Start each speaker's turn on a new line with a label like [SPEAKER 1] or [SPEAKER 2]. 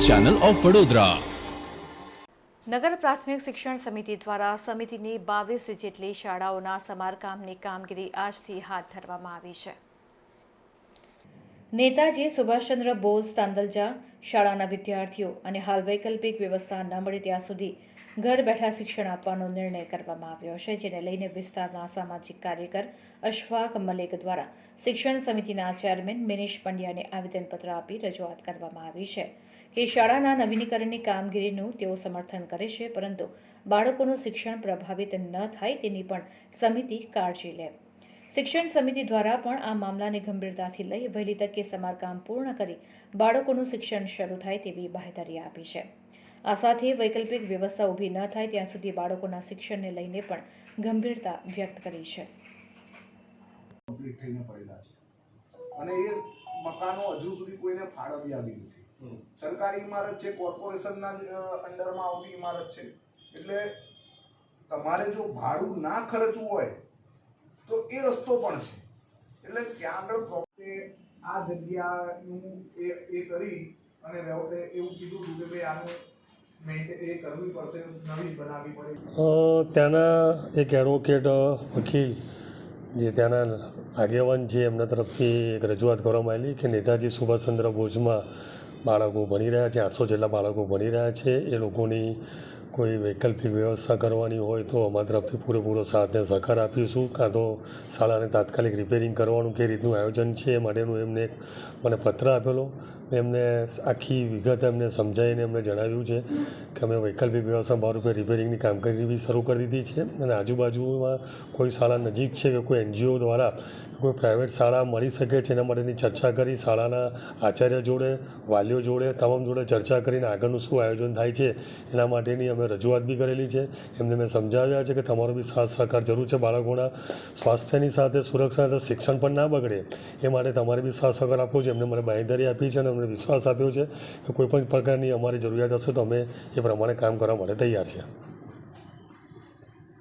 [SPEAKER 1] Channel of Vadodara.
[SPEAKER 2] નગર પ્રાથમિક શિક્ષણ સમિતિ દ્વારા સમિતિની 22 જેટલી શાળાઓના સમારકામની કામગીરી આજથી હાથ ધરવામાં આવી છે। નેતાજી સુભાષચંદ્ર બોઝ તાંદલજા શાળાના વિદ્યાર્થીઓ અને હાલ વૈકલ્પિક વ્યવસ્થા ન મળે ત્યાં સુધી ઘર બેઠા શિક્ષણ આપવાનો નિર્ણય કરવામાં આવ્યો છે, જેને લઈને વિસ્તારના સામાજિક કાર્યકર અશફાક મલિક દ્વારા શિક્ષણ સમિતિના ચેરમેન મિનીશ પંડ્યાને આવેદનપત્ર આપી રજૂઆત કરવામાં આવી છે કે શાળાના નવીનીકરણની કામગીરીનું તેઓ સમર્થન કરે છે, પરંતુ બાળકોનું શિક્ષણ પ્રભાવિત ન થાય તેની પણ સમિતિ કાળજી લે। શિક્ષણ સમિતિ દ્વારા પણ આ મામલાને ગંભીરતાથી લઈ વહેલી તકે સમારકામ પૂર્ણ કરી બાળકોનું શિક્ષણ શરૂ થાય તેવી બાહેધરી આપી છે। આ સાથે વૈકલ્પિક વ્યવસ્થા ઊભી ન થાય ત્યાં સુધી બાળકોના શિક્ષણને લઈને પણ ગંભીરતા વ્યક્ત કરી છે।
[SPEAKER 3] કમ્પ્લીટ થઈને પડેલા છે અને એ મકાનો હજુ સુધી કોઈને ફાળવી આવી નથી। સરકારી ઇમારત છે, કોર્પોરેશનના અંડરમાં આવતી ઇમારત છે, એટલે તમારે જો ભાડું ના ખર્ચવું હોય તો એ રસ્તો પણ છે। એટલે ત્યાં આગળ આ જગ્યાનું એ કરી અને એવું કીધું હતું કે ભાઈ આનું એ કરવી પડશે, નવી બનાવવી પડે।
[SPEAKER 4] ત્યાંના એક એડવોકેટ વકીલ જે ત્યાંના આગેવાન છે એમના તરફથી એક રજૂઆત કરવામાં આવેલી કે નેતાજી સુભાષચંદ્ર બોઝમાં બાળકો ભણી રહ્યા છે, 800 જેટલા બાળકો ભણી રહ્યા છે, એ લોકોની કોઈ વૈકલ્પિક વ્યવસ્થા કરવાની હોય તો અમારા તરફથી પૂરેપૂરો સાથ અને સહકાર આપીશું, કાં તો શાળાને તાત્કાલિક રિપેરિંગ કરવાનું કે રીતનું આયોજન છે એ માટેનું એમને મને પત્ર આપેલો। એમને આખી વિગત એમને સમજાવીને એમને જણાવ્યું છે કે અમે વૈકલ્પિક વ્યવસ્થા ભાવરૂપે રિપેરિંગની કામગીરી બી શરૂ કરી દીધી છે અને આજુબાજુમાં કોઈ શાળા નજીક છે કે કોઈ NGO દ્વારા કોઈ પ્રાઇવેટ શાળા મળી શકે છે એના માટેની ચર્ચા કરી શાળાના આચાર્ય જોડે, વાલીઓ જોડે, તમામ જોડે ચર્ચા કરીને આગળનું શું આયોજન થાય છે એના માટેની અમે રજૂઆત બી કરેલી છે। એમને મેં સમજાવ્યા છે કે તમારો બી સાથ સહકાર જરૂર છે, બાળકોના સ્વાસ્થ્યની સાથે સુરક્ષા સાથે શિક્ષણ પણ ના બગડે એ માટે તમારે બી સાથ સહકાર આપવો છે। એમને મને બાંહેધરી આપી છે અને અમને વિશ્વાસ આપ્યો છે કે કોઈપણ પ્રકારની અમારી જરૂરિયાત હશે તો અમે એ પ્રમાણે કામ કરવા માટે તૈયાર છીએ।